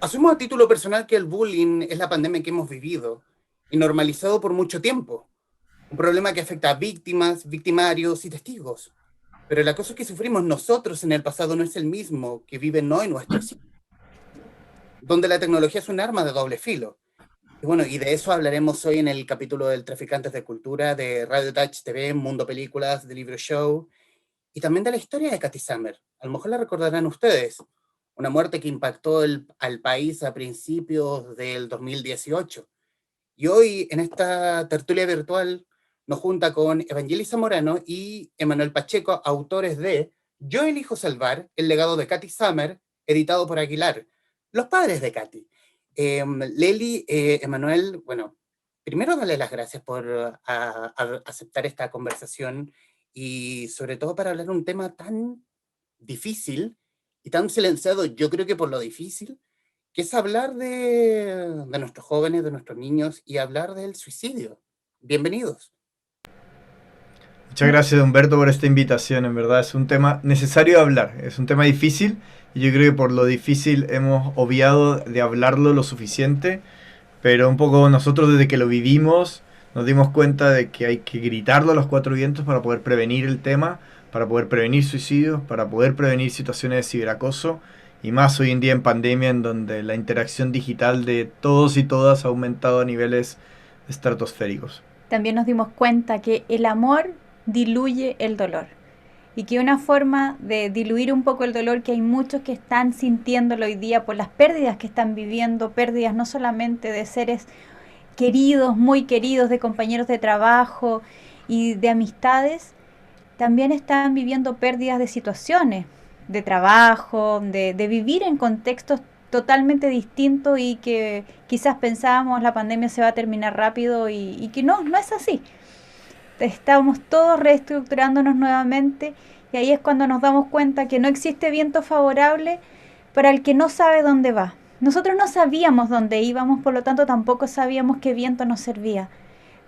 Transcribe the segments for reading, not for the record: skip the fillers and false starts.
Asumo a título personal que el bullying es la pandemia que hemos vivido y normalizado por mucho tiempo. Un problema que afecta a víctimas, victimarios y testigos. Pero el acoso que sufrimos nosotros en el pasado no es el mismo que viven hoy nuestros hijos, donde la tecnología es un arma de doble filo. Y bueno, y de eso hablaremos hoy en el capítulo del Traficantes de Cultura de Radio Touch TV, Mundo Películas, de Libro Show, y también de la historia de Katy Summer. A lo mejor la recordarán ustedes, una muerte que impactó al país a principios del 2018. Y hoy, en esta tertulia virtual, nos junta con Evangelis Zamorano y Emanuel Pacheco, autores de Yo elijo salvar, el legado de Katy Summer, editado por Aguilar, los padres de Katy. Leli, Emanuel, bueno, primero darle las gracias por aceptar esta conversación y sobre todo para hablar de un tema tan difícil y tan silenciado, yo creo que por lo difícil, que es hablar de nuestros jóvenes, de nuestros niños y hablar del suicidio. Bienvenidos. Muchas gracias, Humberto, por esta invitación. En verdad es un tema necesario de hablar. Es un tema difícil y yo creo que por lo difícil hemos obviado de hablarlo lo suficiente, pero un poco nosotros desde que lo vivimos nos dimos cuenta de que hay que gritarlo a los cuatro vientos para poder prevenir el tema, para poder prevenir suicidios, para poder prevenir situaciones de ciberacoso y más hoy en día en pandemia en donde la interacción digital de todos y todas ha aumentado a niveles estratosféricos. También nos dimos cuenta que el amor diluye el dolor y que una forma de diluir un poco el dolor que hay muchos que están sintiéndolo hoy día por las pérdidas que están viviendo, pérdidas no solamente de seres queridos, muy queridos, de compañeros de trabajo y de amistades, también están viviendo pérdidas de situaciones, de trabajo, de vivir en contextos totalmente distintos y que quizás pensábamos la pandemia se va a terminar rápido y que no es así. Estamos todos reestructurándonos nuevamente y ahí es cuando nos damos cuenta que no existe viento favorable para el que no sabe dónde va. Nosotros no sabíamos dónde íbamos, por lo tanto tampoco sabíamos qué viento nos servía.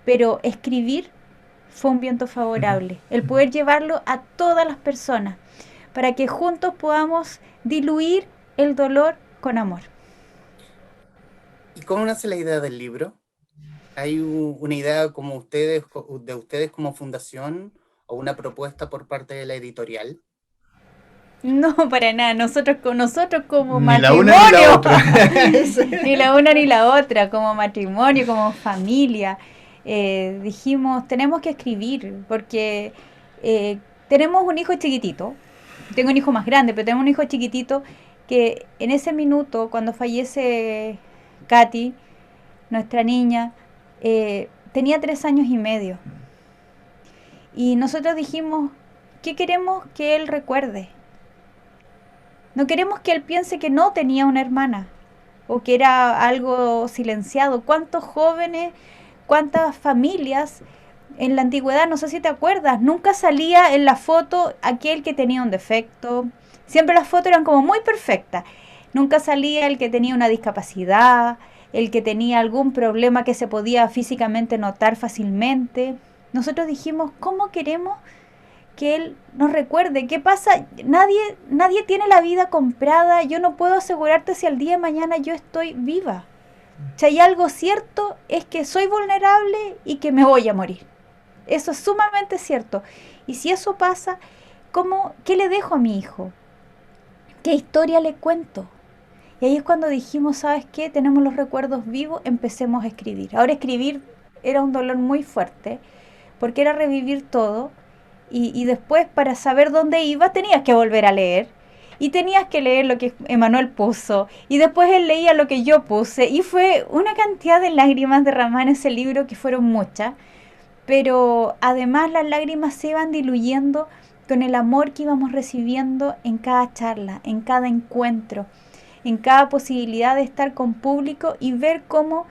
Pero escribir fue un viento favorable, el poder llevarlo a todas las personas, para que juntos podamos diluir el dolor con amor. ¿Y cómo nace la idea del libro? ¿Hay una idea como ustedes, de ustedes como fundación o una propuesta por parte de la editorial? No, para nada, nosotros como Ni la una ni la matrimonio, otra. ni la una ni la otra, como matrimonio, como familia, dijimos, tenemos que escribir, porque tenemos un hijo chiquitito, tengo un hijo más grande, pero tenemos un hijo chiquitito que en ese minuto, cuando fallece Katy, nuestra niña, tenía 3 años y medio. Y nosotros dijimos, ¿qué queremos que él recuerde? No queremos que él piense que no tenía una hermana o que era algo silenciado. ¿Cuántos jóvenes, cuántas familias en la antigüedad, no sé si te acuerdas, nunca salía en la foto aquel que tenía un defecto? Siempre las fotos eran como muy perfectas. Nunca salía el que tenía una discapacidad, el que tenía algún problema que se podía físicamente notar fácilmente. Nosotros dijimos, ¿cómo queremos que él nos recuerde? ¿Qué pasa? Nadie tiene la vida comprada. Yo no puedo asegurarte si al día de mañana yo estoy viva. Si hay algo cierto es que soy vulnerable y que me voy a morir. Eso es sumamente cierto. Y si eso pasa, ¿qué le dejo a mi hijo? ¿Qué historia le cuento? Y ahí es cuando dijimos, ¿sabes qué? Tenemos los recuerdos vivos, empecemos a escribir. Ahora escribir era un dolor muy fuerte, porque era revivir todo, y después para saber dónde ibas tenías que volver a leer, y tenías que leer lo que Emanuel puso, y después él leía lo que yo puse, y fue una cantidad de lágrimas derramadas en ese libro que fueron muchas, pero además las lágrimas se iban diluyendo con el amor que íbamos recibiendo en cada charla, en cada encuentro, en cada posibilidad de estar con público y ver cómo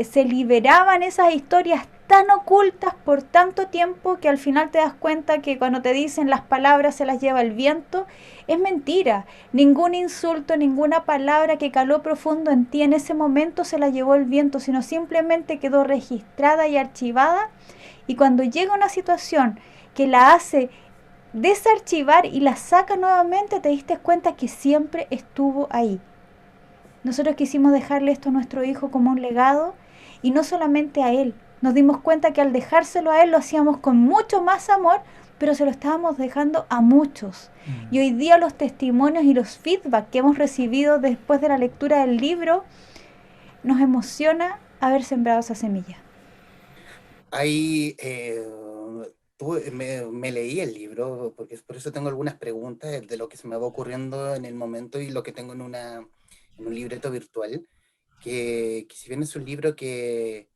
se liberaban esas historias tan ocultas por tanto tiempo que al final te das cuenta que cuando te dicen las palabras se las lleva el viento, es mentira. Ningún insulto, ninguna palabra que caló profundo en ti en ese momento se la llevó el viento, sino simplemente quedó registrada y archivada, y cuando llega una situación que la hace desarchivar y la saca nuevamente, te diste cuenta que siempre estuvo ahí. nosotros quisimos dejarle esto a nuestro hijo como un legado, y no solamente a él. Nos dimos cuenta que al dejárselo a él lo hacíamos con mucho más amor, pero se lo estábamos dejando a muchos. Y hoy día los testimonios y los feedback que hemos recibido después de la lectura del libro, nos emociona haber sembrado esa semilla. Ahí me leí el libro, porque por eso tengo algunas preguntas de lo que se me va ocurriendo en el momento y lo que tengo en un libreto virtual, que si bien es un libro que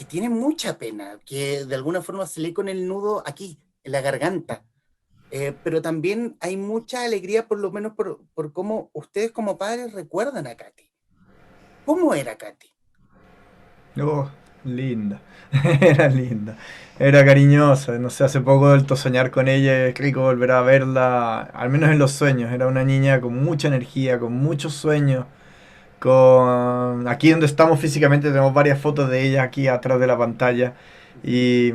tiene mucha pena, que de alguna forma se lee con el nudo aquí, en la garganta, pero también hay mucha alegría, por lo menos por cómo ustedes como padres recuerdan a Katy. ¿Cómo era Katy? Oh, linda. Era linda. Era cariñosa. No sé, hace poco he vuelto a soñar con ella. Es rico volver a verla, al menos en los sueños. Era una niña con mucha energía, con muchos sueños. Aquí donde estamos físicamente tenemos varias fotos de ella aquí atrás de la pantalla. Y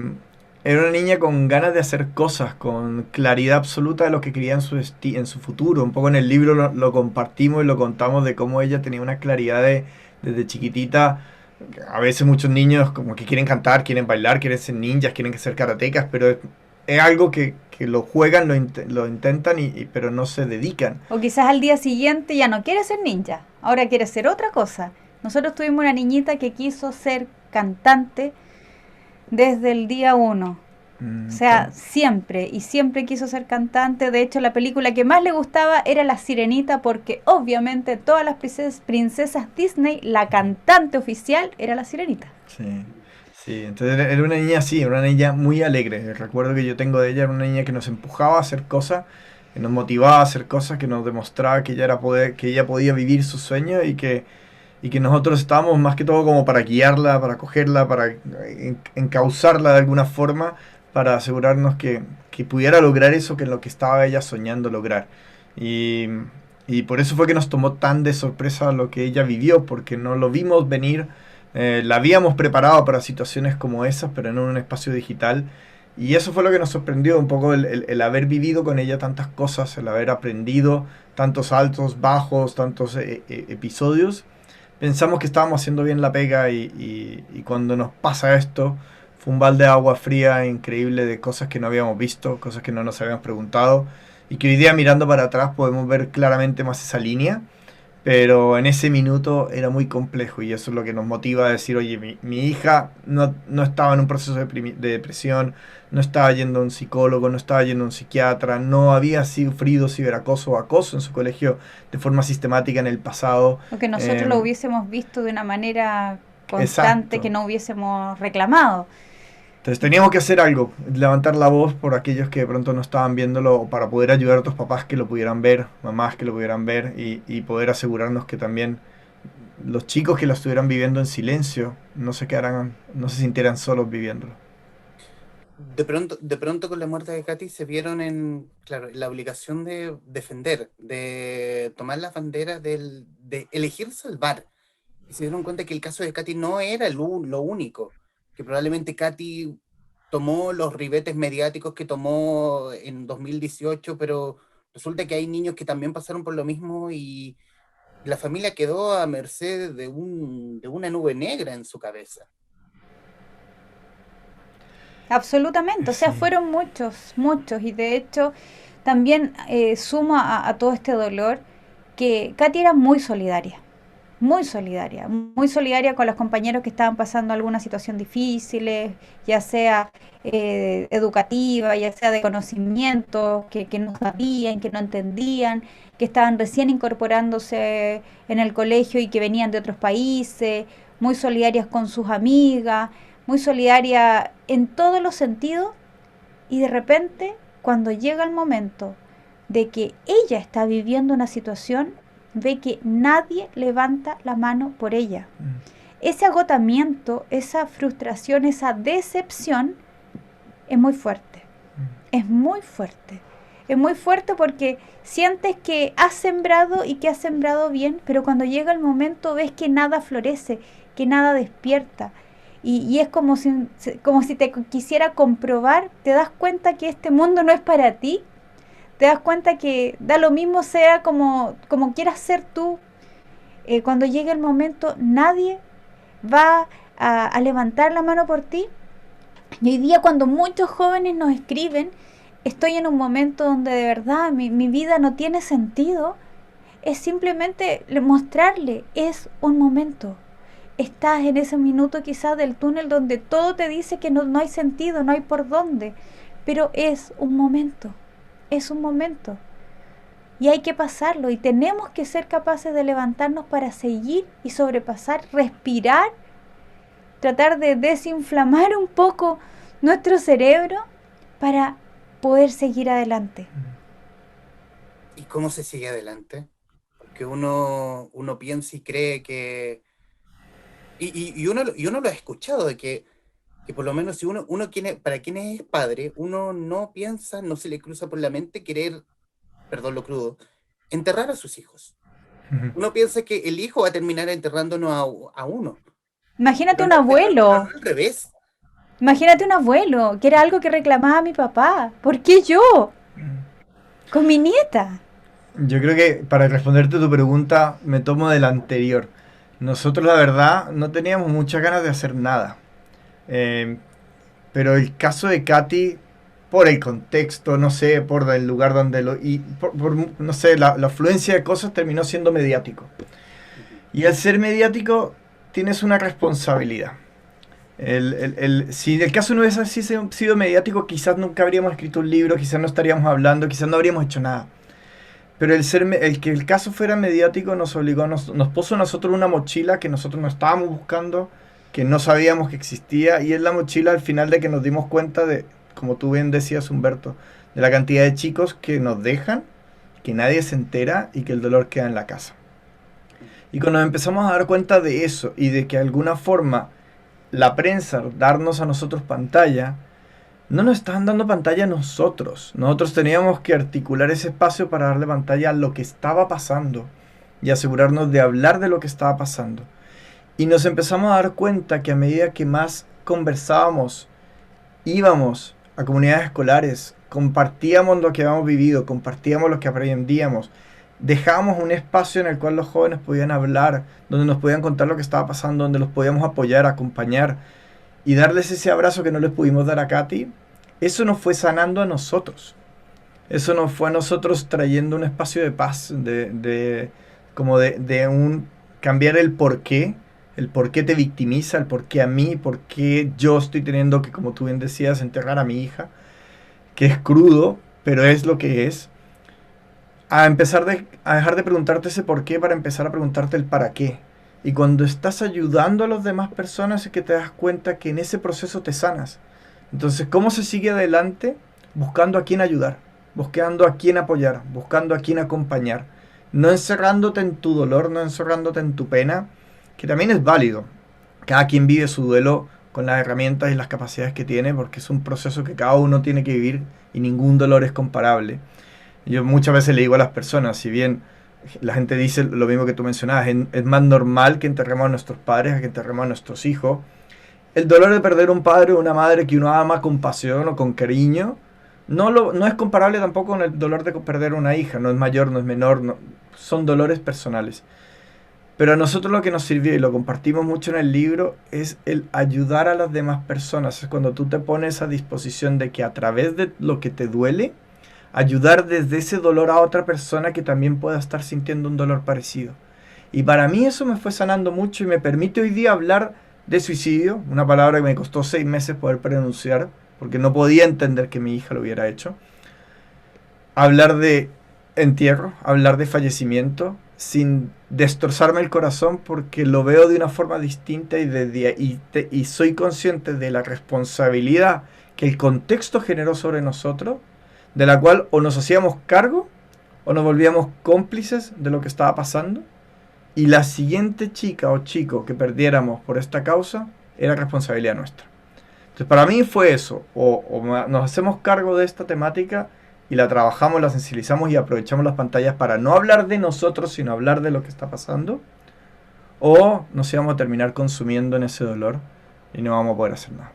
era una niña con ganas de hacer cosas, con claridad absoluta de lo que quería en su futuro. Un poco en el libro lo compartimos y lo contamos de cómo ella tenía una claridad desde chiquitita. A veces muchos niños como que quieren cantar, quieren bailar, quieren ser ninjas, quieren ser karatecas, pero es algo que lo juegan, lo intentan, pero no se dedican. O quizás al día siguiente ya no quiere ser ninja, ahora quiere ser otra cosa. Nosotros tuvimos una niñita que quiso ser cantante desde el día 1. O sea, siempre quiso ser cantante. De hecho, la película que más le gustaba era La Sirenita, porque obviamente todas las princesas Disney, la cantante oficial era La Sirenita. Sí, entonces era una niña así, era una niña muy alegre. El recuerdo que yo tengo de ella era una niña que nos empujaba a hacer cosas, que nos motivaba a hacer cosas, que nos demostraba que ella podía vivir sus sueños y que nosotros estábamos más que todo como para guiarla, para cogerla, para encauzarla de alguna forma, para asegurarnos que pudiera lograr eso que es lo que estaba ella soñando lograr. Y por eso fue que nos tomó tan de sorpresa lo que ella vivió, porque no lo vimos venir. La habíamos preparado para situaciones como esas, pero en un espacio digital. Y eso fue lo que nos sorprendió, un poco el haber vivido con ella tantas cosas, el haber aprendido tantos altos, bajos, tantos episodios. Pensamos que estábamos haciendo bien la pega y cuando nos pasa esto, fue un balde de agua fría increíble de cosas que no habíamos visto, cosas que no nos habíamos preguntado y que hoy día mirando para atrás podemos ver claramente más esa línea, pero en ese minuto era muy complejo y eso es lo que nos motiva a decir, oye, mi hija no estaba en un proceso de depresión, no estaba yendo a un psicólogo, no estaba yendo a un psiquiatra, no había sufrido ciberacoso o acoso en su colegio de forma sistemática en el pasado. O que nosotros lo hubiésemos visto de una manera constante, exacto, que no hubiésemos reclamado. Entonces teníamos que hacer algo, levantar la voz por aquellos que de pronto no estaban viéndolo, para poder ayudar a otros papás que lo pudieran ver, mamás que lo pudieran ver y poder asegurarnos que también los chicos que lo estuvieran viviendo en silencio no se sintieran solos viviéndolo. De pronto con la muerte de Katy se vieron en la obligación de defender, de tomar las banderas, de elegir salvar. Y se dieron cuenta que el caso de Katy no era lo único, que probablemente Katy tomó los ribetes mediáticos que tomó en 2018, pero resulta que hay niños que también pasaron por lo mismo y la familia quedó a merced de una nube negra en su cabeza. Absolutamente, o sea, Sí. fueron muchos, y de hecho también sumo a todo este dolor que Katy era muy solidaria con los compañeros que estaban pasando algunas situaciones difíciles, ya sea educativa, ya sea de conocimiento, que no sabían, que no entendían, que estaban recién incorporándose en el colegio y que venían de otros países, muy solidarias con sus amigas, muy solidaria en todos los sentidos, y de repente, cuando llega el momento de que ella está viviendo una situación, ve que nadie levanta la mano por ella. Ese agotamiento, esa frustración, esa decepción es muy fuerte. Es muy fuerte. Es muy fuerte porque sientes que has sembrado y que has sembrado bien, pero cuando llega el momento ves que nada florece, que nada despierta. Y es como si te quisiera comprobar, te das cuenta que este mundo no es para ti, te das cuenta que da lo mismo sea como quieras ser tú, cuando llegue el momento, nadie va a levantar la mano por ti. Y hoy día cuando muchos jóvenes nos escriben, estoy en un momento donde de verdad mi vida no tiene sentido, es simplemente mostrarle, es un momento. Estás en ese minuto quizás del túnel donde todo te dice que no hay sentido, no hay por dónde, pero es un momento, es un momento. Y hay que pasarlo y tenemos que ser capaces de levantarnos para seguir y sobrepasar, respirar, tratar de desinflamar un poco nuestro cerebro para poder seguir adelante. ¿Y cómo se sigue adelante? Porque uno piensa y cree que... y uno lo ha escuchado, de que por lo menos si para quien es padre, uno no piensa, no se le cruza por la mente querer, perdón lo crudo, enterrar a sus hijos. Uno piensa que el hijo va a terminar enterrándonos a uno, Imagínate pero un pero no abuelo, al revés. imagínate un abuelo, que era algo que reclamaba mi papá. ¿Por qué yo? Con mi nieta. Yo creo que para responderte tu pregunta me tomo del anterior. Nosotros la verdad no teníamos muchas ganas de hacer nada. Eh, pero el caso de Katy, por el contexto, no sé, por el lugar donde lo... y no sé, la afluencia de cosas terminó siendo mediático. Ujú. Y al ser mediático tienes una responsabilidad. Si el caso no hubiese así sido mediático, quizás nunca habríamos escrito un libro, quizás no estaríamos hablando, quizás no habríamos hecho nada. Pero el que el caso fuera mediático nos obligó, nos puso a nosotros una mochila que nosotros no estábamos buscando, que no sabíamos que existía, y es la mochila al final de que nos dimos cuenta de, como tú bien decías, Humberto, de la cantidad de chicos que nos dejan, que nadie se entera y que el dolor queda en la casa. Y cuando nos empezamos a dar cuenta de eso y de que de alguna forma la prensa, darnos a nosotros pantalla, no nos estaban dando pantalla a nosotros. Nosotros teníamos que articular ese espacio para darle pantalla a lo que estaba pasando y asegurarnos de hablar de lo que estaba pasando. Y nos empezamos a dar cuenta que a medida que más conversábamos, íbamos a comunidades escolares, compartíamos lo que habíamos vivido, compartíamos lo que aprendíamos, dejábamos un espacio en el cual los jóvenes podían hablar, donde nos podían contar lo que estaba pasando, donde los podíamos apoyar, acompañar y darles ese abrazo que no les pudimos dar a Katy. Eso nos fue sanando a nosotros. Eso nos fue a nosotros trayendo un espacio de paz, como de un cambiar el por qué te victimiza, el por qué a mí, por qué yo estoy teniendo que, como tú bien decías, enterrar a mi hija, que es crudo, pero es lo que es. A dejar de preguntarte ese por qué para empezar a preguntarte el para qué. Y cuando estás ayudando a las demás personas es que te das cuenta que en ese proceso te sanas. Entonces, ¿cómo se sigue adelante? Buscando a quién ayudar, buscando a quién apoyar, buscando a quién acompañar. No encerrándote en tu dolor, no encerrándote en tu pena, que también es válido. Cada quien vive su duelo con las herramientas y las capacidades que tiene, porque es un proceso que cada uno tiene que vivir y ningún dolor es comparable. Yo muchas veces le digo a las personas, si bien la gente dice lo mismo que tú mencionabas, es más normal que enterremos a nuestros padres a que enterremos a nuestros hijos. El dolor de perder un padre o una madre que uno ama con pasión o con cariño no es comparable tampoco con el dolor de perder una hija. No es mayor, no es menor, son dolores personales. Pero a nosotros lo que nos sirvió, y lo compartimos mucho en el libro, es el ayudar a las demás personas. Es cuando tú te pones a disposición de que a través de lo que te duele, ayudar desde ese dolor a otra persona que también pueda estar sintiendo un dolor parecido. Y para mí eso me fue sanando mucho y me permite hoy día hablar de suicidio, una palabra que me costó 6 meses poder pronunciar, porque no podía entender que mi hija lo hubiera hecho. Hablar de entierro, hablar de fallecimiento, sin destrozarme el corazón, porque lo veo de una forma distinta y soy consciente de la responsabilidad que el contexto generó sobre nosotros, de la cual o nos hacíamos cargo o nos volvíamos cómplices de lo que estaba pasando, y la siguiente chica o chico que perdiéramos por esta causa era responsabilidad nuestra. Entonces para mí fue eso, nos hacemos cargo de esta temática y la trabajamos, la sensibilizamos y aprovechamos las pantallas para no hablar de nosotros, sino hablar de lo que está pasando, o nos íbamos a terminar consumiendo en ese dolor y no vamos a poder hacer nada.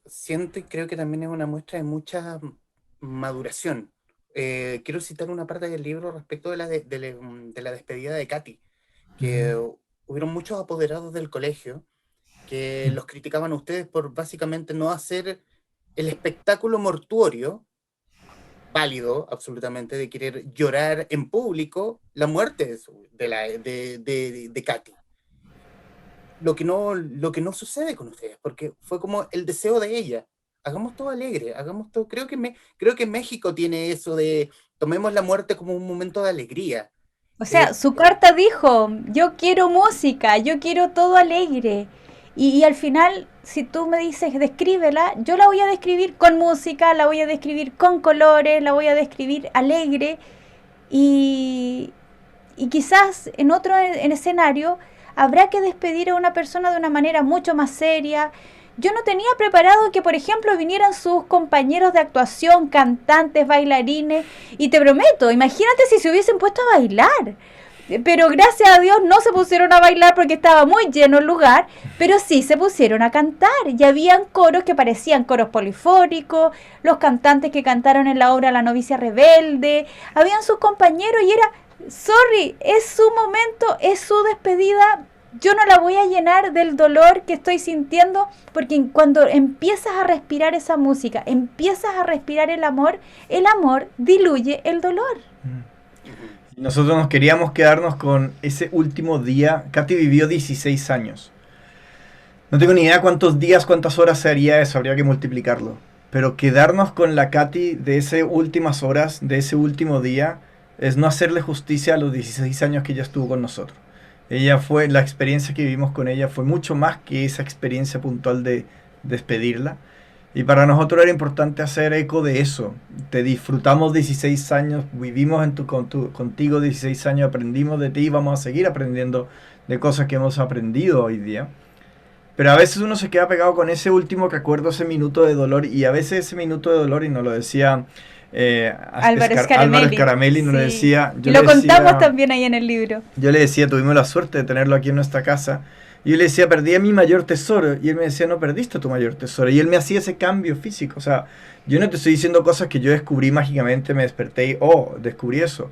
Siento y creo que también es una muestra de mucha maduración. quiero citar una parte del libro respecto de la despedida de Katy, que hubieron muchos apoderados del colegio que los criticaban a ustedes por básicamente no hacer el espectáculo mortuorio, válido absolutamente, de querer llorar en público la muerte de Katy. Lo que no sucede con ustedes, porque fue como el deseo de ella. Hagamos todo alegre, hagamos todo. Creo que México tiene eso de tomemos la muerte como un momento de alegría. O sea, su carta dijo, yo quiero música, yo quiero todo alegre. Y al final, si tú me dices, descríbela, yo la voy a describir con música, la voy a describir con colores, la voy a describir alegre. Y, y quizás en otro escenario habrá que despedir a una persona de una manera mucho más seria. Yo no tenía preparado que, por ejemplo, vinieran sus compañeros de actuación, cantantes, bailarines, y te prometo, imagínate si se hubiesen puesto a bailar. Pero gracias a Dios no se pusieron a bailar porque estaba muy lleno el lugar, pero sí se pusieron a cantar. Y habían coros que parecían coros polifónicos, los cantantes que cantaron en la obra La novicia rebelde, habían sus compañeros y era, sorry, es su momento, es su despedida. Yo no la voy a llenar del dolor que estoy sintiendo, porque cuando empiezas a respirar esa música, empiezas a respirar el amor diluye el dolor. Nosotros nos queríamos quedarnos con ese último día. Katy vivió 16 años. No tengo ni idea cuántos días, cuántas horas sería eso, habría que multiplicarlo. Pero quedarnos con la Katy de esas últimas horas, de ese último día, es no hacerle justicia a los 16 años que ella estuvo con nosotros. La experiencia que vivimos con ella fue mucho más que esa experiencia puntual de despedirla. Y para nosotros era importante hacer eco de eso. Te disfrutamos 16 años, vivimos contigo 16 años, aprendimos de ti y vamos a seguir aprendiendo de cosas que hemos aprendido hoy día. Pero a veces uno se queda pegado con ese último recuerdo, ese minuto de dolor, y a veces ese minuto de dolor, y nos lo decía Álvaro Scaramelli, nos lo sí. decía. Lo contamos también ahí en el libro. Yo le decía, tuvimos la suerte de tenerlo aquí en nuestra casa. Y yo le decía, perdí a mi mayor tesoro. Y él me decía, no perdiste tu mayor tesoro. Y él me hacía ese cambio físico. O sea, yo no te estoy diciendo cosas que yo descubrí mágicamente, me desperté y, descubrí eso.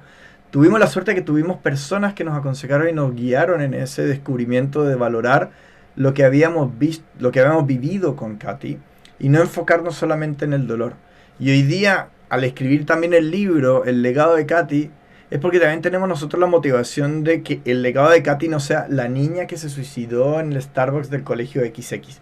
Tuvimos la suerte de que tuvimos personas que nos aconsejaron y nos guiaron en ese descubrimiento de valorar lo que habíamos visto, lo que habíamos vivido con Katy. Y no enfocarnos solamente en el dolor. Y hoy día, al escribir también el libro, El legado de Katy, es porque también tenemos nosotros la motivación de que el legado de Katy no sea la niña que se suicidó en el Starbucks del colegio XX.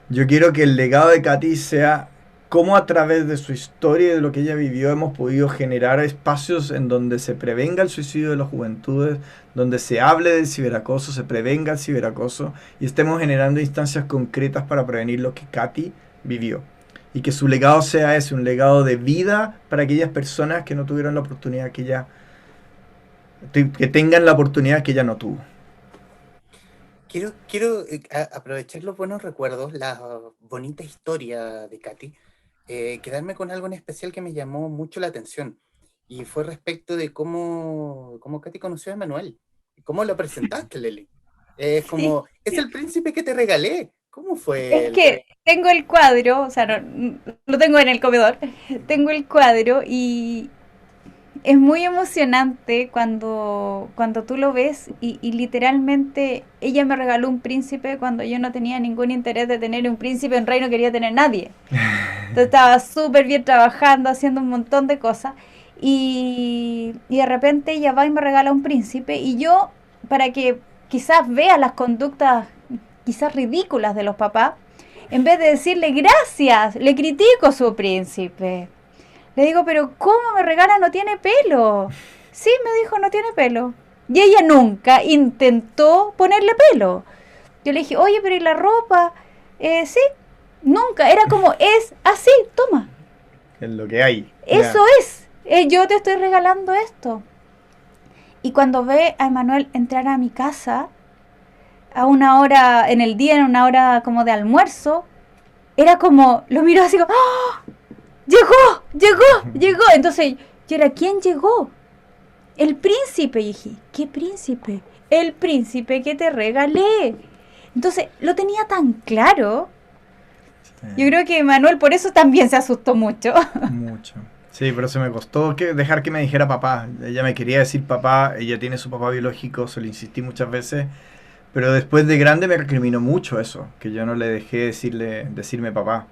Yo quiero que el legado de Katy sea cómo a través de su historia y de lo que ella vivió hemos podido generar espacios en donde se prevenga el suicidio de las juventudes, donde se hable del ciberacoso, se prevenga el ciberacoso y estemos generando instancias concretas para prevenir lo que Katy vivió. Y que su legado sea ese, un legado de vida para aquellas personas que no tuvieron la oportunidad que tengan la oportunidad que ella no tuvo. Quiero aprovechar los buenos recuerdos, la bonita historia de Katy, quedarme con algo en especial que me llamó mucho la atención, y fue respecto de cómo Katy conoció a Emanuel, cómo lo presentaste, Leli. Es como, es el príncipe que te regalé. ¿Cómo fue? Es que tengo el cuadro, o sea, no, lo tengo en el comedor, tengo el cuadro y es muy emocionante cuando tú lo ves y literalmente ella me regaló un príncipe cuando yo no tenía ningún interés de tener un príncipe, en rey no quería tener nadie. Entonces estaba súper bien trabajando, haciendo un montón de cosas y de repente ella va y me regala un príncipe y yo, para que quizás vea las conductas quizás ridículas de los papás, en vez de decirle gracias, le critico su príncipe. Le digo, pero ¿cómo me regala? No tiene pelo. Sí, me dijo, no tiene pelo. Y ella nunca intentó ponerle pelo. Yo le dije, oye, pero ¿y la ropa? Sí, nunca. Era como, es así, toma. Es lo que hay. Eso es. Yo te estoy regalando esto. Y cuando ve a Emanuel entrar a mi casa, a una hora en el día, en una hora como de almuerzo, era como, lo miró así como, ¡oh! Llegó. Entonces, yo era, ¿quién llegó? El príncipe. Y dije, ¿qué príncipe? El príncipe que te regalé. Entonces, lo tenía tan claro. Sí. Yo creo que Manuel por eso también se asustó mucho. Mucho. Sí, pero se me costó dejar que me dijera papá. Ella me quería decir papá, ella tiene su papá biológico, se lo insistí muchas veces, pero después de grande me recriminó mucho eso, que yo no le dejé decirme papá.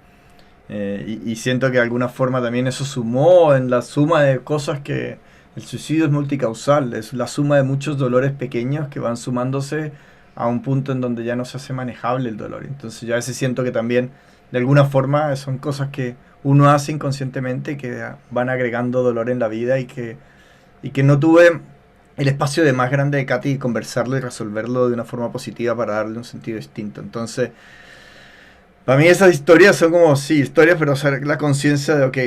Y siento que de alguna forma también eso sumó en la suma de cosas que el suicidio es multicausal, es la suma de muchos dolores pequeños que van sumándose a un punto en donde ya no se hace manejable el dolor. Entonces yo a veces siento que también de alguna forma son cosas que uno hace inconscientemente que van agregando dolor en la vida y que no tuve el espacio de más grande de Katy conversarlo y resolverlo de una forma positiva para darle un sentido distinto. Entonces, para mí esas historias son como, sí, historias, pero o sea, la conciencia de, ok,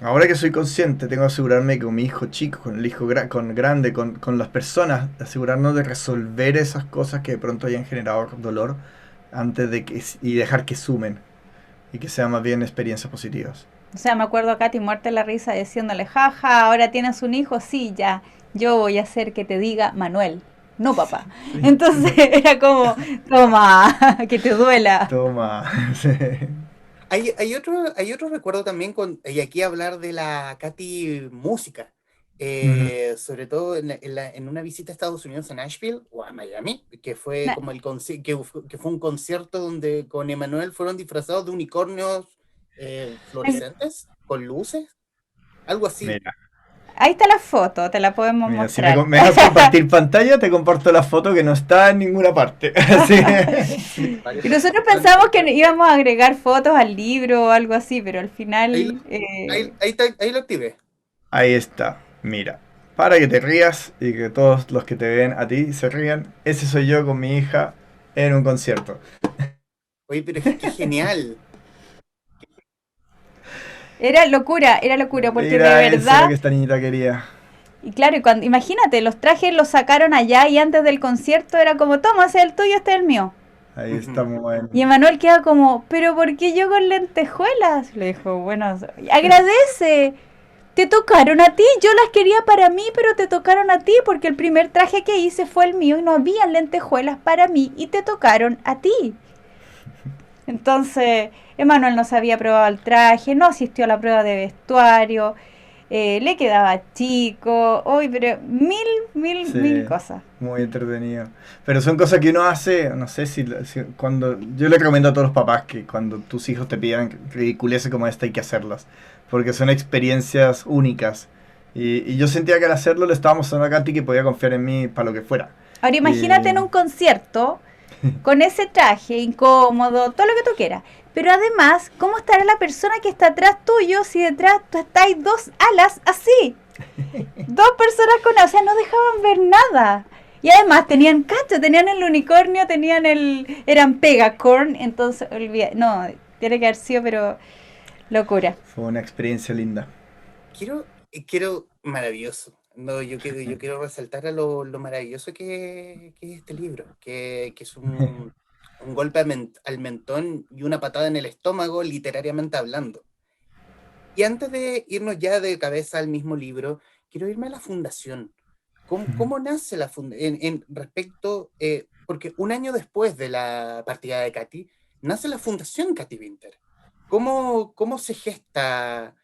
ahora que soy consciente, tengo que asegurarme que con mi hijo chico, con el hijo con grande, con las personas, asegurarnos de resolver esas cosas que de pronto hayan generado dolor antes de que, y dejar que sumen y que sean más bien experiencias positivas. O sea, me acuerdo a Katy muerta de la risa diciéndole, jaja, ahora tienes un hijo, sí, ya, yo voy a hacer que te diga Manuel, no papá. Entonces era como, toma, que te duela. Toma. Sí. Hay otro recuerdo también, y aquí hablar de la Katy música, Ujú. sobre todo en una visita a Estados Unidos, a Nashville o a Miami, que fue Na- como que fue un concierto donde con Emanuel fueron disfrazados de unicornios fluorescentes, con luces, algo así. Mira, Ahí está la foto, te la podemos mira, si mostrar. me dejas compartir pantalla, te comparto la foto que no está en ninguna parte. Así. Y nosotros pensamos que íbamos a agregar fotos al libro o algo así, pero al Ahí, final, ahí lo activé. Ahí está, mira. Para que te rías y que todos los que te ven a ti se rían, ese soy yo con mi hija en un concierto. Oye, pero qué genial. era locura, porque de Mira, eso es lo verdad, que esta niñita quería. y claro, y cuando, imagínate, los trajes los sacaron allá y antes del concierto era como, toma, ese es el tuyo, este es el mío. Ahí Ujú. estamos Y en... Emanuel queda como, pero ¿por qué yo con lentejuelas? Le dijo, bueno, agradece, te tocaron a ti, yo las quería para mí, pero te tocaron a ti porque el primer traje que hice fue el mío y no había lentejuelas para mí y te tocaron a ti. Entonces, Emanuel no se había probado el traje, no asistió a la prueba de vestuario, le quedaba chico, uy, pero mil Sí, cosas. muy entretenido. Pero son cosas que uno hace, no sé si cuando... Yo le recomiendo a todos los papás que cuando tus hijos te pidan ridiculeces como esta hay que hacerlas. Porque son experiencias únicas. Y yo sentía que al hacerlo le estaba mostrando a Katy que podía confiar en mí para lo que fuera. Ahora imagínate Y... en un concierto con ese traje incómodo, todo lo que tú quieras. Pero además, ¿cómo estará la persona que está atrás tuyo si detrás tú estáis dos alas así? Dos personas con alas, o sea, no dejaban ver nada. Y además tenían cacho, tenían el unicornio, eran Pegacorn, entonces, no, tiene que haber sido, pero locura. Fue una experiencia linda. Maravilloso. No, yo quiero resaltar a lo maravilloso que es este libro, que es un golpe al mentón y una patada en el estómago, literariamente hablando. Y antes de irnos ya de cabeza al mismo libro, quiero irme a la fundación. ¿Cómo nace la fundación? Respecto, porque un año después de la partida de Katy, nace la fundación Katy Winter. ¿Cómo se gesta?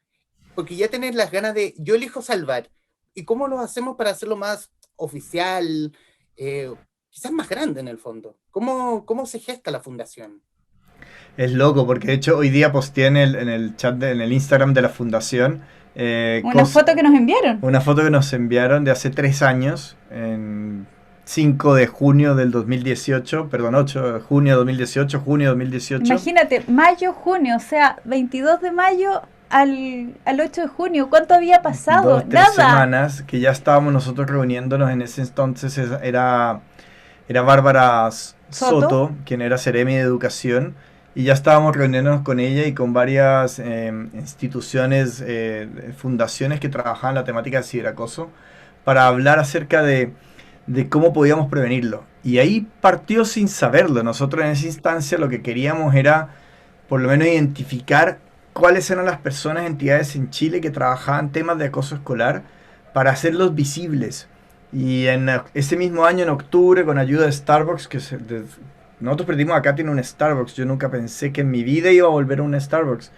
Porque ya tenés las ganas de, yo elijo salvar. ¿Y cómo lo hacemos para hacerlo más oficial, eh, quizás más grande en el fondo? ¿Cómo se gesta la fundación? Es loco, porque de hecho hoy día posteé en el chat, en el Instagram de la fundación, Una foto que nos enviaron. una foto que nos enviaron de hace 3 años, en 5 de junio del 2018, perdón, 8 de junio de 2018, junio de 2018. Imagínate, mayo, junio, o sea, 22 de mayo al 8 de junio. ¿Cuánto había pasado? 2, 3 Nada. semanas que ya estábamos nosotros reuniéndonos en ese entonces, era Bárbara Soto. Soto, quien era Seremi de Educación, y ya estábamos reuniéndonos con ella y con varias instituciones, fundaciones que trabajaban la temática del ciberacoso, para hablar acerca de cómo podíamos prevenirlo. Y ahí partió sin saberlo. Nosotros en esa instancia lo que queríamos era por lo menos identificar cuáles eran las personas, entidades en Chile que trabajaban temas de acoso escolar para hacerlos visibles. Y en ese mismo año, en octubre, con ayuda de Starbucks, nosotros perdimos acá tiene un Starbucks. Yo nunca pensé que en mi vida iba a volver a un Starbucks.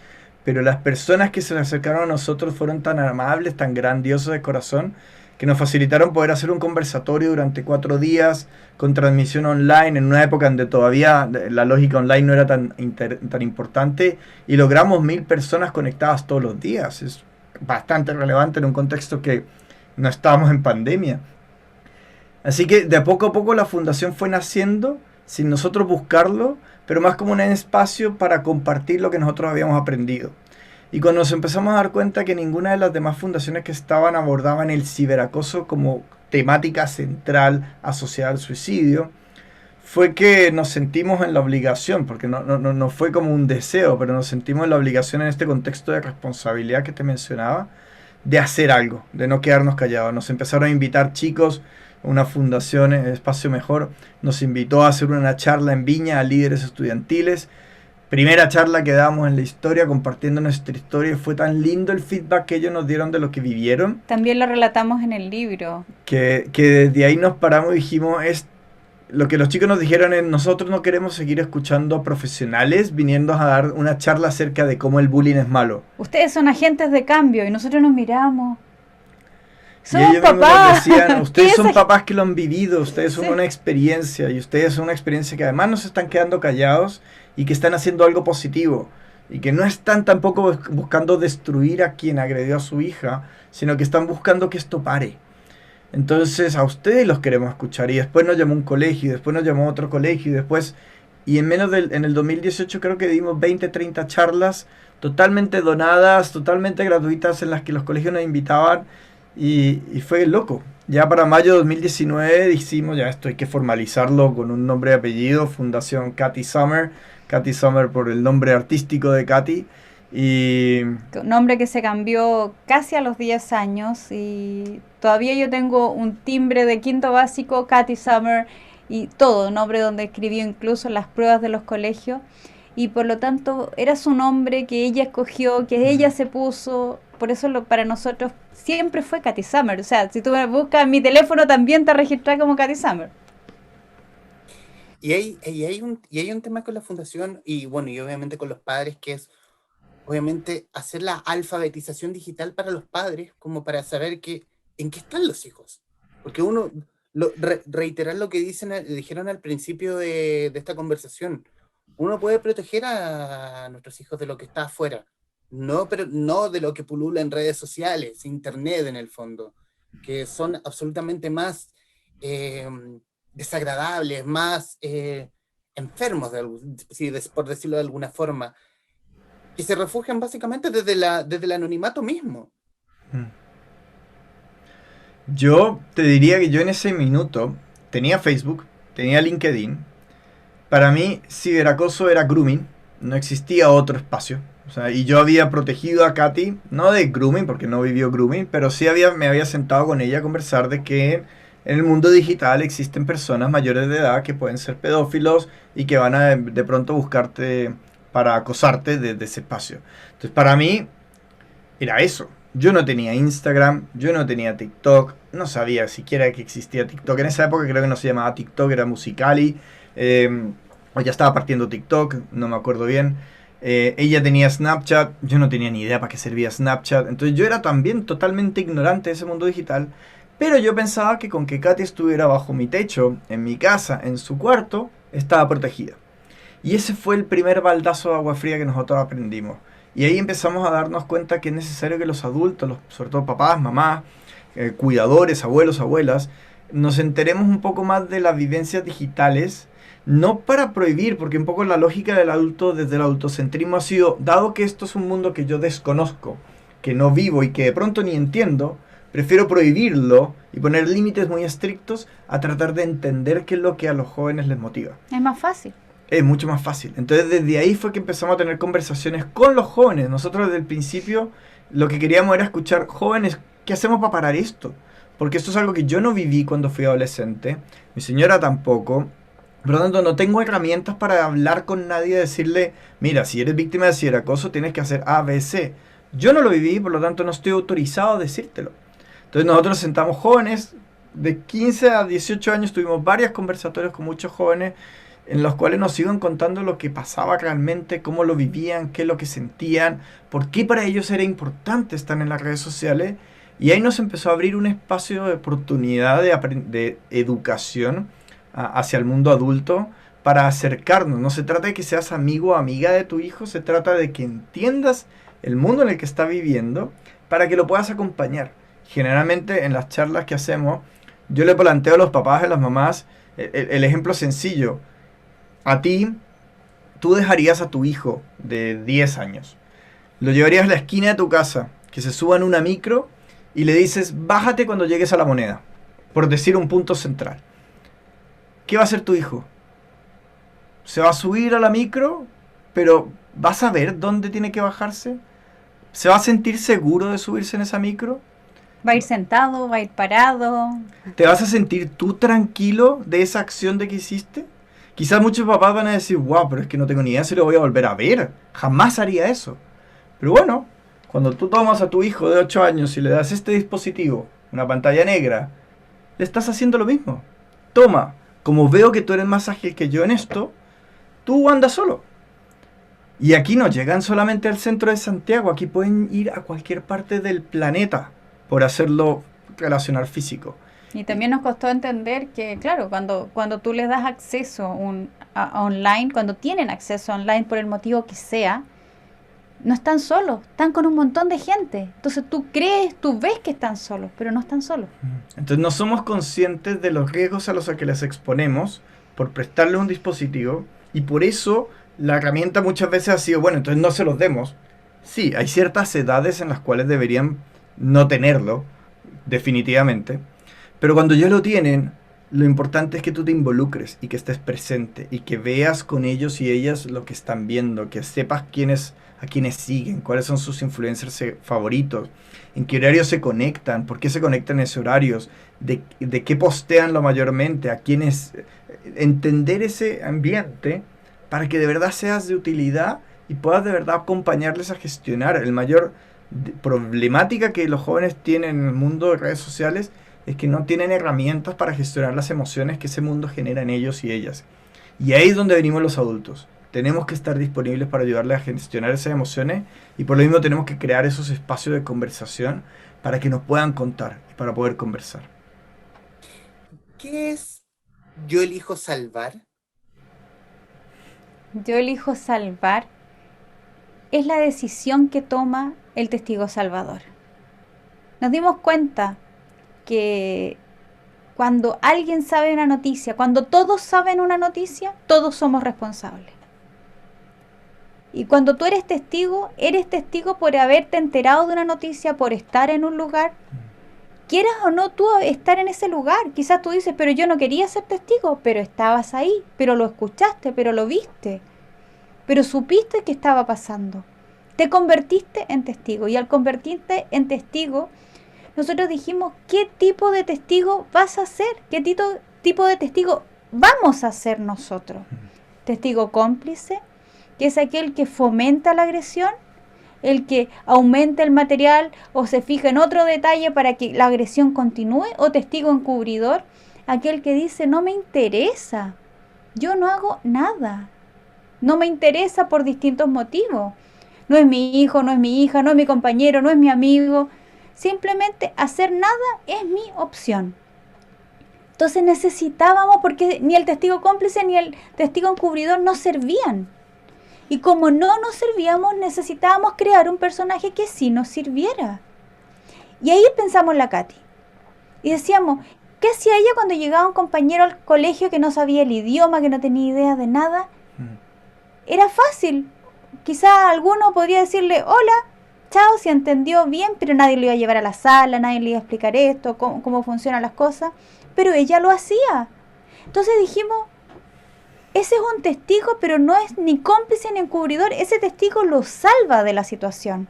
pero las personas que se nos acercaron a nosotros fueron tan amables, tan grandiosos de corazón, que nos facilitaron poder hacer un conversatorio durante 4 días con transmisión online, en una época donde todavía la lógica online no era tan importante, y logramos 1000 personas conectadas todos los días. Es bastante relevante en un contexto que no estábamos en pandemia. Así que de poco a poco la fundación fue naciendo, sin nosotros buscarlo, pero más como un espacio para compartir lo que nosotros habíamos aprendido. Y cuando nos empezamos a dar cuenta que ninguna de las demás fundaciones que estaban abordaban el ciberacoso como temática central asociada al suicidio, fue que nos sentimos en la obligación, porque no fue como un deseo, pero nos sentimos en la obligación en este contexto de responsabilidad que te mencionaba, de hacer algo, de no quedarnos callados. Nos empezaron a invitar chicos, una fundación, Espacio Mejor, nos invitó a hacer una charla en Viña a líderes estudiantiles. Primera charla que damos en la historia, compartiendo nuestra historia, y fue tan lindo el feedback que ellos nos dieron de lo que vivieron. También lo relatamos en el libro. Que desde ahí nos paramos y dijimos, lo que los chicos nos dijeron es, nosotros no queremos seguir escuchando a profesionales viniendo a dar una charla acerca de cómo el bullying es malo. Ustedes son agentes de cambio y nosotros nos miramos. Y ellos papás. Nos decían, ustedes son papás que lo han vivido, ustedes son una experiencia, y ustedes son una experiencia que además no se están quedando callados y que están haciendo algo positivo, y que no están tampoco buscando destruir a quien agredió a su hija, sino que están buscando que esto pare. Entonces a ustedes los queremos escuchar. Y después nos llamó un colegio, y después nos llamó otro colegio, y en el 2018 creo que dimos 20-30 charlas totalmente donadas, totalmente gratuitas, en las que los colegios nos invitaban. Y fue loco. Ya para mayo de 2019 dijimos, ya esto hay que formalizarlo con un nombre y apellido, Fundación Katy Summer por el nombre artístico de Katy. Y un nombre que se cambió casi a los 10 años, y todavía yo tengo un timbre de quinto básico, Katy Summer, y todo, nombre donde escribió incluso las pruebas de los colegios, y por lo tanto era su nombre que ella escogió, que ella se puso. Por eso para nosotros siempre fue Katy Summer. O sea, si tú me buscas en mi teléfono, también te registras como Katy Summer. Y hay un tema con la fundación, y bueno, y obviamente con los padres, que es obviamente hacer la alfabetización digital para los padres, como para saber en qué están los hijos. Porque reiterar lo que dijeron al principio de esta conversación, uno puede proteger a nuestros hijos de lo que está afuera, pero no de lo que pulula en redes sociales, internet en el fondo, que son absolutamente más desagradables, más enfermos, por decirlo de alguna forma, que se refugian básicamente desde el anonimato mismo. Yo te diría que yo en ese minuto tenía Facebook, tenía LinkedIn. Para mí, ciberacoso era grooming, no existía otro espacio. O sea, y yo había protegido a Katy, no de grooming, porque no vivió grooming, pero sí me había sentado con ella a conversar de que en el mundo digital existen personas mayores de edad que pueden ser pedófilos y que van a de pronto buscarte para acosarte desde ese espacio. Entonces, para mí, era eso. Yo no tenía Instagram, yo no tenía TikTok, no sabía siquiera que existía TikTok. En esa época creo que no se llamaba TikTok, era Musical.ly. O ya estaba partiendo TikTok, no me acuerdo bien. Ella tenía Snapchat, yo no tenía ni idea para qué servía Snapchat. Entonces yo era también totalmente ignorante de ese mundo digital. Pero yo pensaba que con que Katy estuviera bajo mi techo, en mi casa, en su cuarto, estaba protegida. Y ese fue el primer baldazo de agua fría que nosotros aprendimos. Y ahí empezamos a darnos cuenta que es necesario que los adultos, sobre todo papás, mamás, cuidadores, abuelos, abuelas, nos enteremos un poco más de las vivencias digitales. No para prohibir, porque un poco la lógica del adulto desde el adultocentrismo ha sido, dado que esto es un mundo que yo desconozco, que no vivo y que de pronto ni entiendo, prefiero prohibirlo y poner límites muy estrictos a tratar de entender qué es lo que a los jóvenes les motiva. Es más fácil. Es mucho más fácil. Entonces desde ahí fue que empezamos a tener conversaciones con los jóvenes. Nosotros desde el principio lo que queríamos era escuchar, jóvenes, ¿qué hacemos para parar esto? Porque esto es algo que yo no viví cuando fui adolescente, mi señora tampoco. Por lo tanto, no tengo herramientas para hablar con nadie y decirle, mira, si eres víctima de ciberacoso tienes que hacer A, B, C. Yo no lo viví, por lo tanto no estoy autorizado a decírtelo. Entonces nosotros sentamos jóvenes de 15 a 18 años, tuvimos varios conversatorios con muchos jóvenes en los cuales nos iban contando lo que pasaba realmente, cómo lo vivían, qué es lo que sentían, por qué para ellos era importante estar en las redes sociales. Y ahí nos empezó a abrir un espacio de oportunidad de educación hacia el mundo adulto para acercarnos. No se trata de que seas amigo o amiga de tu hijo, se trata de que entiendas el mundo en el que está viviendo para que lo puedas acompañar. Generalmente en las charlas que hacemos, yo le planteo a los papás y a las mamás el ejemplo sencillo. A ti, tú dejarías a tu hijo de 10 años, lo llevarías a la esquina de tu casa, que se suba en una micro y le dices, bájate cuando llegues a la Moneda, por decir un punto central. ¿Qué va a hacer tu hijo? Se va a subir a la micro, pero ¿va a saber dónde tiene que bajarse? ¿Se va a sentir seguro de subirse en esa micro? Va a ir sentado, va a ir parado. ¿Te vas a sentir tú tranquilo de esa acción de que hiciste? Quizás muchos papás van a decir, wow, pero es que no tengo ni idea si lo voy a volver a ver. Jamás haría eso. Pero bueno, cuando tú tomas a tu hijo de 8 años y le das este dispositivo, una pantalla negra, le estás haciendo lo mismo. Toma, como veo que tú eres más ágil que yo en esto, tú andas solo. Y aquí no llegan solamente al centro de Santiago, aquí pueden ir a cualquier parte del planeta por hacerlo relacionar físico. Y también nos costó entender que, claro, cuando tú les das acceso a online, cuando tienen acceso online por el motivo que sea, no están solos, están con un montón de gente. Entonces tú ves que están solos, pero no están solos. Entonces no somos conscientes de los riesgos a los que les exponemos por prestarles un dispositivo, y por eso la herramienta muchas veces ha sido, bueno, entonces no se los demos. Sí, hay ciertas edades en las cuales deberían no tenerlo, definitivamente. Pero cuando ya lo tienen, lo importante es que tú te involucres y que estés presente y que veas con ellos y ellas lo que están viendo, que sepas a quiénes siguen, cuáles son sus influencers favoritos, en qué horarios se conectan, por qué se conectan en esos horarios, de qué postean lo mayormente, a quiénes, entender ese ambiente para que de verdad seas de utilidad y puedas de verdad acompañarles a gestionar. El mayor problemática que los jóvenes tienen en el mundo de redes sociales es que no tienen herramientas para gestionar las emociones que ese mundo genera en ellos y ellas. Y ahí es donde venimos los adultos. Tenemos que estar disponibles para ayudarles a gestionar esas emociones, y por lo mismo tenemos que crear esos espacios de conversación para que nos puedan contar y para poder conversar. ¿Qué es yo elijo salvar? Yo elijo salvar es la decisión que toma el testigo salvador. Nos dimos cuenta que cuando alguien sabe una noticia, cuando todos saben una noticia, todos somos responsables. Y cuando tú eres testigo por haberte enterado de una noticia, por estar en un lugar, quieras o no tú estar en ese lugar. Quizás tú dices, pero yo no quería ser testigo, pero estabas ahí, pero lo escuchaste, pero lo viste, pero supiste que estaba pasando. Te convertiste en testigo, y al convertirte en testigo, nosotros dijimos, ¿qué tipo de testigo vas a ser? ¿Qué tipo de testigo vamos a ser nosotros? ¿Testigo cómplice, que es aquel que fomenta la agresión, el que aumenta el material o se fija en otro detalle para que la agresión continúe? ¿O testigo encubridor, aquel que dice, no me interesa, yo no hago nada, no me interesa por distintos motivos? No es mi hijo, no es mi hija, no es mi compañero, no es mi amigo. Simplemente hacer nada es mi opción. Entonces necesitábamos, porque ni el testigo cómplice ni el testigo encubridor nos servían. Y como no nos servíamos, necesitábamos crear un personaje que sí nos sirviera. Y ahí pensamos la Katy. Y decíamos, ¿qué hacía ella cuando llegaba un compañero al colegio que no sabía el idioma, que no tenía idea de nada? Era fácil. Quizá alguno podría decirle, hola, chao, si entendió bien, pero nadie lo iba a llevar a la sala, nadie le iba a explicar esto, cómo funcionan las cosas. Pero ella lo hacía. Entonces dijimos, ese es un testigo, pero no es ni cómplice ni encubridor. Ese testigo lo salva de la situación.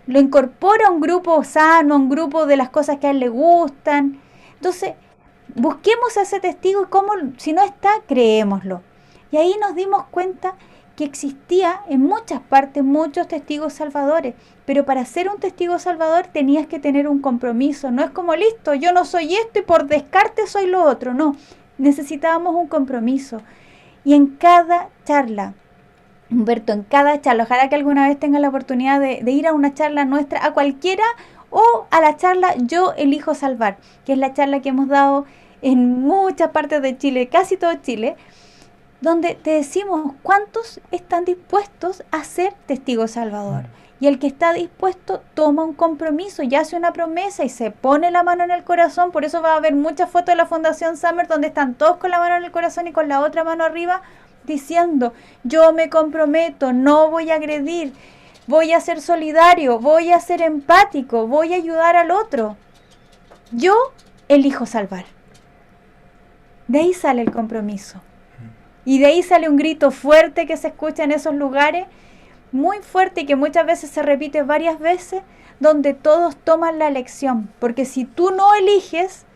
Lo incorpora a un grupo sano, a un grupo de las cosas que a él le gustan. Entonces, busquemos a ese testigo y cómo, si no está, creémoslo. Y ahí nos dimos cuenta que existía en muchas partes muchos testigos salvadores, pero para ser un testigo salvador tenías que tener un compromiso. No es como, listo, yo no soy esto y por descarte soy lo otro. No, necesitábamos un compromiso. Y en cada charla, Humberto, en cada charla, ojalá que alguna vez tenga la oportunidad de ir a una charla nuestra, a cualquiera, o a la charla Yo Elijo Salvar, que es la charla que hemos dado en muchas partes de Chile, casi todo Chile, donde te decimos cuántos están dispuestos a ser testigo salvador. Y el que está dispuesto toma un compromiso y hace una promesa y se pone la mano en el corazón. Por eso va a haber muchas fotos de la Fundación Summer donde están todos con la mano en el corazón y con la otra mano arriba diciendo: yo me comprometo, no voy a agredir, voy a ser solidario, voy a ser empático, voy a ayudar al otro. Yo elijo salvar. De ahí sale el compromiso. Y de ahí sale un grito fuerte que se escucha en esos lugares, muy fuerte y que muchas veces se repite varias veces, donde todos toman la elección. Porque si tú no eliges,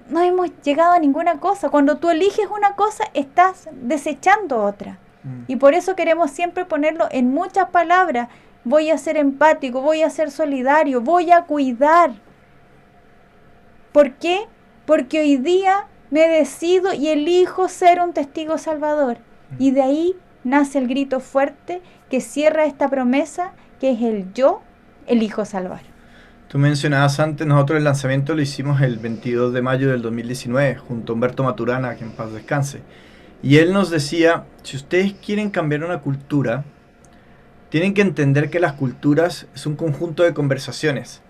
no hemos llegado a ninguna cosa. Cuando tú eliges una cosa, estás desechando otra. Y por eso queremos siempre ponerlo en muchas palabras. Voy a ser empático, voy a ser solidario, voy a cuidar. ¿Por qué? Porque hoy día me decido y elijo ser un testigo salvador. Y de ahí nace el grito fuerte que cierra esta promesa, que es el yo elijo salvar. Tú mencionabas antes, nosotros el lanzamiento lo hicimos el 22 de mayo del 2019, junto a Humberto Maturana, que en paz descanse. Y él nos decía, si ustedes quieren cambiar una cultura, tienen que entender que las culturas es un conjunto de conversaciones.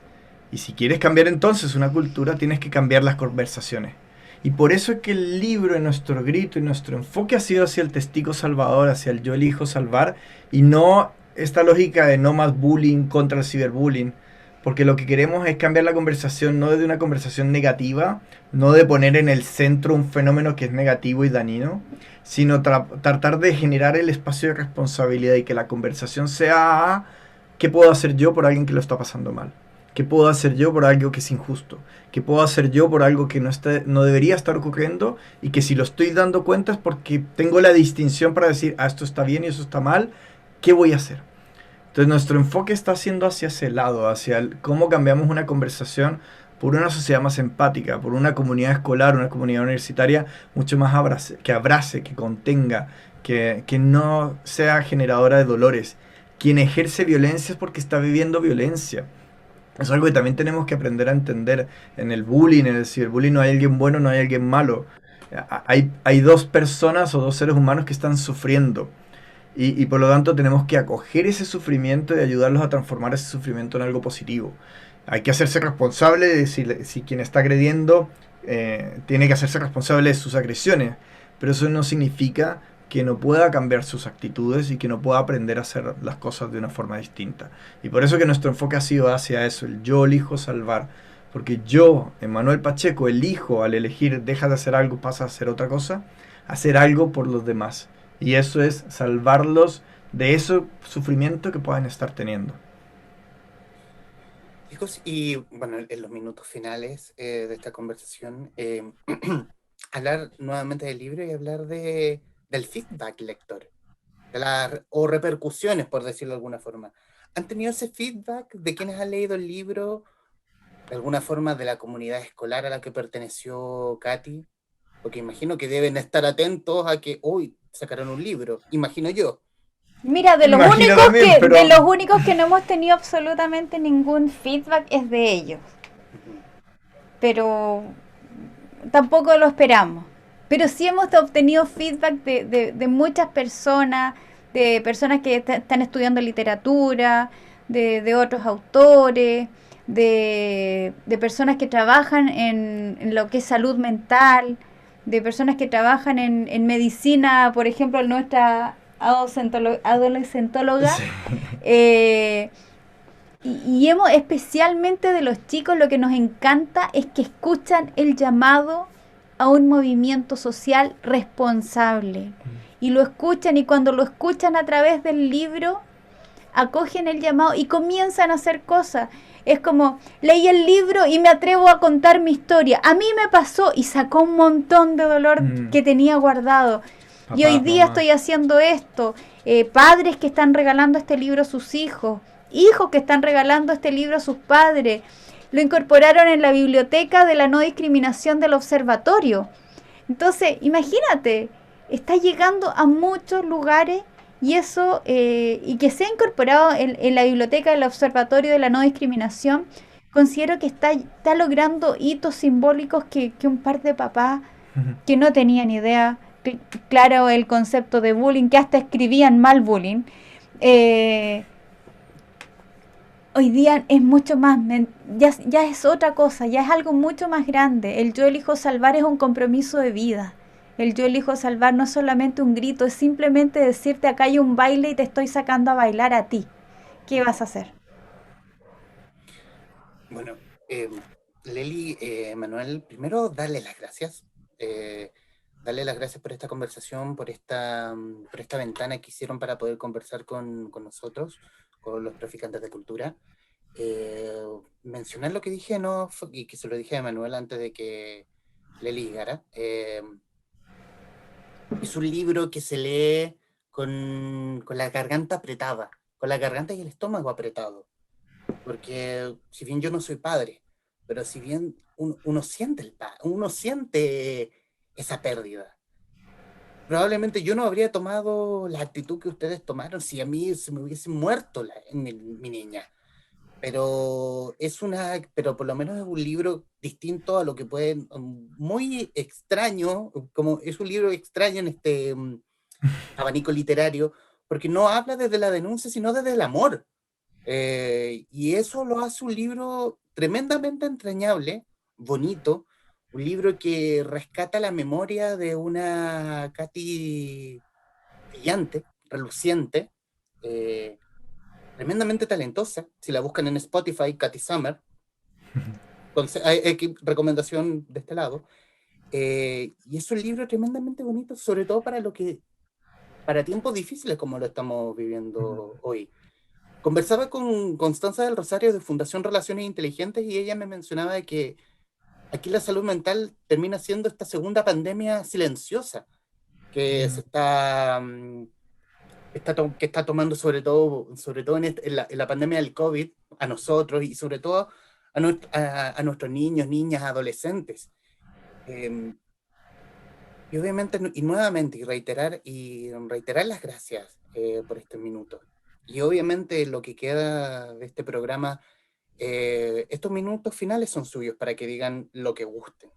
Y si quieres cambiar entonces una cultura, tienes que cambiar las conversaciones. Y por eso es que el libro, nuestro grito y nuestro enfoque ha sido hacia el testigo salvador, hacia el yo elijo salvar, y no esta lógica de no más bullying contra el ciberbullying, porque lo que queremos es cambiar la conversación, no de una conversación negativa, no de poner en el centro un fenómeno que es negativo y dañino, sino tratar de generar el espacio de responsabilidad y que la conversación sea ¿qué puedo hacer yo por alguien que lo está pasando mal? ¿Qué puedo hacer yo por algo que es injusto? ¿Qué puedo hacer yo por algo que no debería estar ocurriendo? Y que si lo estoy dando cuenta es porque tengo la distinción para decir, esto está bien y eso está mal, ¿qué voy a hacer? Entonces nuestro enfoque está siendo hacia ese lado, hacia cómo cambiamos una conversación por una sociedad más empática, por una comunidad escolar, una comunidad universitaria mucho más que abrace, que contenga, que no sea generadora de dolores. Quien ejerce violencia es porque está viviendo violencia. Es algo que también tenemos que aprender a entender. En el bullying, en el ciberbullying, no hay alguien bueno, no hay alguien malo. Hay dos personas o dos seres humanos que están sufriendo. Y por lo tanto tenemos que acoger ese sufrimiento y ayudarlos a transformar ese sufrimiento en algo positivo. Hay que hacerse responsable de si quien está agrediendo tiene que hacerse responsable de sus agresiones. Pero eso no significa que no pueda cambiar sus actitudes y que no pueda aprender a hacer las cosas de una forma distinta. Y por eso que nuestro enfoque ha sido hacia eso, el yo elijo salvar. Porque yo, Emmanuel Pacheco, elijo al elegir, deja de hacer algo, pasa a hacer otra cosa, hacer algo por los demás. Y eso es salvarlos de ese sufrimiento que puedan estar teniendo. Chicos, y bueno, en los minutos finales de esta conversación, hablar nuevamente del libro y hablar del feedback lector, o repercusiones, por decirlo de alguna forma. ¿Han tenido ese feedback de quienes han leído el libro, de alguna forma de la comunidad escolar a la que perteneció Katy? Porque imagino que deben estar atentos a que hoy sacaron un libro, imagino yo. Mira, de los únicos que no hemos tenido absolutamente ningún feedback es de ellos. Pero tampoco lo esperamos. Pero sí hemos obtenido feedback de muchas personas, de personas que están estudiando literatura, de otros autores, de personas que trabajan en lo que es salud mental, de personas que trabajan en medicina, por ejemplo, nuestra adolescentóloga. Sí. Y hemos, especialmente de los chicos, lo que nos encanta es que escuchan el llamado a un movimiento social responsable. Y lo escuchan, y cuando lo escuchan a través del libro, acogen el llamado y comienzan a hacer cosas. Es como, leí el libro y me atrevo a contar mi historia. A mí me pasó, y sacó un montón de dolor que tenía guardado. Papá, y hoy día estoy haciendo esto. Padres que están regalando este libro a sus hijos. Hijos que están regalando este libro a sus padres. lo incorporaron en la biblioteca de la no discriminación del observatorio. Entonces, imagínate, está llegando a muchos lugares y eso, y que sea incorporado en la biblioteca del observatorio de la no discriminación, considero que está logrando hitos simbólicos que un par de papás que no tenían idea, claro, el concepto de bullying, que hasta escribían mal bullying, hoy día es mucho más, ya es otra cosa, ya es algo mucho más grande. El yo elijo salvar es un compromiso de vida. El yo elijo salvar no es solamente un grito, es simplemente decirte acá hay un baile y te estoy sacando a bailar a ti. ¿Qué vas a hacer? Bueno, Leli, Manuel, primero darle las gracias. Darle las gracias por esta conversación, por esta ventana que hicieron para poder conversar con nosotros, con los traficantes de cultura. Mencionar lo que dije, ¿no? Y que se lo dije a Manuel antes de que Leli llegara. Es un libro que se lee con la garganta apretada, con la garganta y el estómago apretado. Porque si bien yo no soy padre, pero si bien uno siente uno siente esa pérdida. Probablemente yo no habría tomado la actitud que ustedes tomaron si a mí se me hubiese muerto mi niña. Pero por lo menos es un libro distinto a lo que pueden, muy extraño, como es un libro extraño en este abanico literario, porque no habla desde la denuncia, sino desde el amor. Y eso lo hace un libro tremendamente entrañable, bonito, un libro que rescata la memoria de una Katy brillante, reluciente, tremendamente talentosa. Si la buscan en Spotify, Katy Summer, hay recomendación de este lado. Y es un libro tremendamente bonito, sobre todo para tiempos difíciles como lo estamos viviendo hoy. Conversaba con Constanza del Rosario de Fundación Relaciones Inteligentes y ella me mencionaba de que aquí la salud mental termina siendo esta segunda pandemia silenciosa que se que está tomando sobre todo en la pandemia del COVID a nosotros y sobre todo a nuestros niños, niñas, adolescentes. Y obviamente, y nuevamente, reiterar las gracias por estos minutos. Y obviamente lo que queda de este programa, estos minutos finales son suyos para que digan lo que gusten.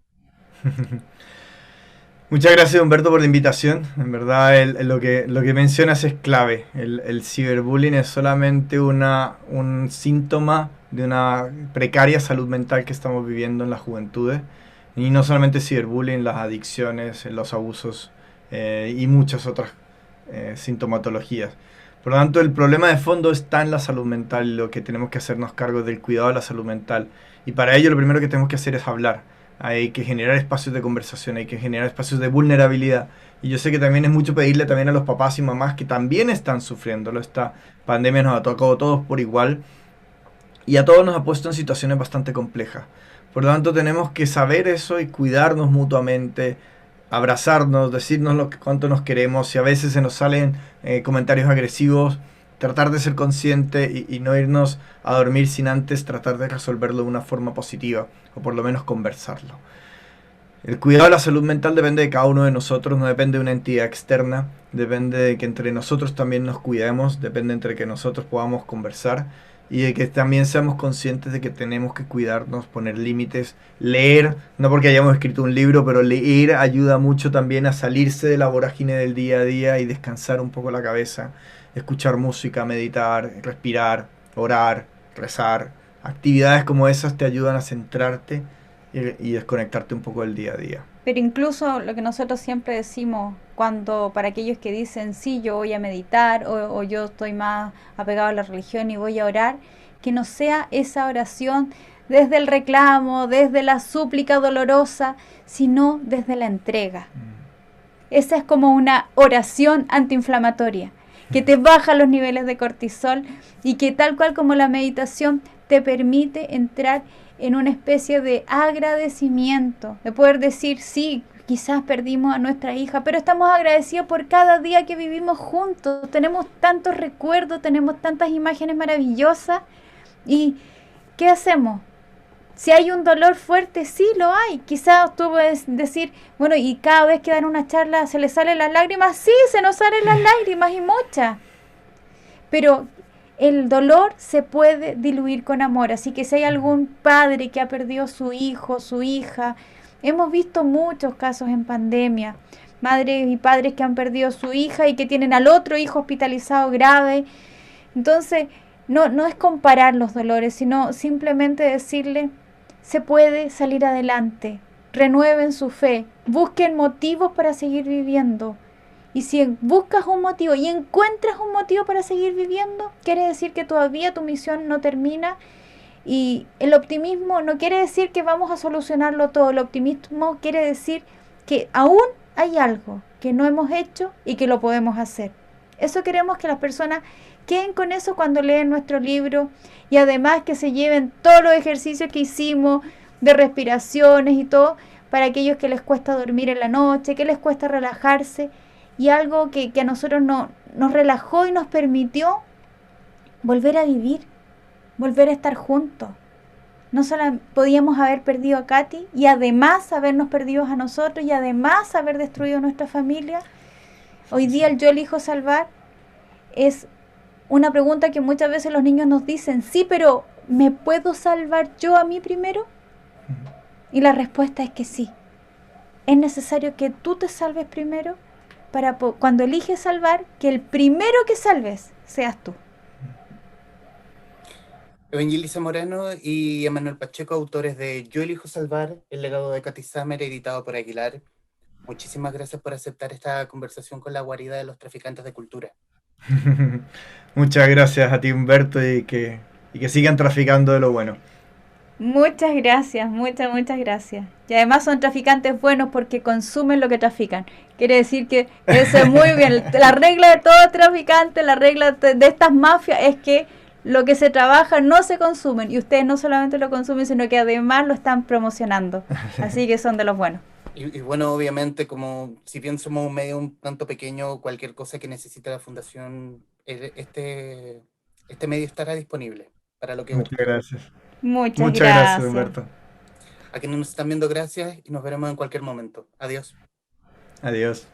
Muchas gracias, Humberto, por la invitación. En verdad, lo que mencionas es clave. El ciberbullying es solamente un síntoma de una precaria salud mental que estamos viviendo en las juventudes. Y no solamente ciberbullying, las adicciones, los abusos y muchas otras sintomatologías. Por lo tanto, el problema de fondo está en la salud mental, lo que tenemos que hacernos cargo del cuidado de la salud mental. Y para ello lo primero que tenemos que hacer es hablar. Hay que generar espacios de conversación, hay que generar espacios de vulnerabilidad. Y yo sé que también es mucho pedirle también a los papás y mamás que también están sufriéndolo. Esta pandemia nos ha tocado a todos por igual y a todos nos ha puesto en situaciones bastante complejas. Por lo tanto, tenemos que saber eso y cuidarnos mutuamente, abrazarnos, decirnos cuánto nos queremos. Si a veces se nos salen comentarios agresivos, tratar de ser consciente y no irnos a dormir sin antes tratar de resolverlo de una forma positiva, o por lo menos conversarlo. El cuidado de la salud mental depende de cada uno de nosotros, no depende de una entidad externa, depende de que entre nosotros también nos cuidemos, depende entre que nosotros podamos conversar y de que también seamos conscientes de que tenemos que cuidarnos, poner límites, leer, no porque hayamos escrito un libro, pero leer ayuda mucho también a salirse de la vorágine del día a día y descansar un poco la cabeza, escuchar música, meditar, respirar, orar, rezar. Actividades como esas te ayudan a centrarte y desconectarte un poco del día a día. Pero incluso lo que nosotros siempre decimos, para aquellos que dicen, sí, yo voy a meditar o yo estoy más apegado a la religión y voy a orar, que no sea esa oración desde el reclamo, desde la súplica dolorosa, sino desde la entrega. Esa es como una oración antiinflamatoria, que te baja los niveles de cortisol y que tal cual como la meditación te permite entrar en una especie de agradecimiento, de poder decir, sí, quizás perdimos a nuestra hija, pero estamos agradecidos por cada día que vivimos juntos, tenemos tantos recuerdos, tenemos tantas imágenes maravillosas, y ¿qué hacemos? Si hay un dolor fuerte, sí lo hay. Quizás tú puedes decir, bueno, y cada vez que dan una charla se le salen las lágrimas. Sí, se nos salen las lágrimas y muchas. Pero el dolor se puede diluir con amor. Así que si hay algún padre que ha perdido su hijo, su hija, hemos visto muchos casos en pandemia. Madres y padres que han perdido su hija y que tienen al otro hijo hospitalizado grave. Entonces, no es comparar los dolores, sino simplemente decirle, se puede salir adelante, renueven su fe, busquen motivos para seguir viviendo. Y si buscas un motivo y encuentras un motivo para seguir viviendo, quiere decir que todavía tu misión no termina. Y el optimismo no quiere decir que vamos a solucionarlo todo, el optimismo quiere decir que aún hay algo que no hemos hecho y que lo podemos hacer. Eso queremos que las personas queden con eso cuando leen nuestro libro y además que se lleven todos los ejercicios que hicimos de respiraciones y todo para aquellos que les cuesta dormir en la noche, que les cuesta relajarse y algo que a nosotros nos relajó y nos permitió volver a vivir, volver a estar juntos. No solo podíamos haber perdido a Katy y además habernos perdido a nosotros y además haber destruido nuestra familia. Hoy día el yo elijo salvar es una pregunta que muchas veces los niños nos dicen, sí, pero ¿me puedo salvar yo a mí primero? Y la respuesta es que sí. Es necesario que tú te salves primero para cuando eliges salvar, que el primero que salves seas tú. Evangelisa Moreno y Emanuel Pacheco, autores de Yo elijo salvar, el legado de Katy Summer, editado por Aguilar. Muchísimas gracias por aceptar esta conversación con la guarida de los traficantes de cultura. Muchas gracias a ti, Humberto, y que sigan traficando de lo bueno. Muchas gracias, muchas gracias. Y además son traficantes buenos porque consumen lo que trafican. Quiere decir que eso es muy bien. La regla de todo traficante, la regla de estas mafias es que lo que se trabaja no se consumen. Y ustedes no solamente lo consumen, sino que además lo están promocionando. Así que son de los buenos. Y bueno, obviamente, como si bien somos un medio un tanto pequeño, cualquier cosa que necesite la fundación, este medio estará disponible para lo que Muchas guste. gracias. Muchas Muchas gracias, gracias. Humberto. A quienes nos están viendo, gracias y nos veremos en cualquier momento. Adiós. Adiós.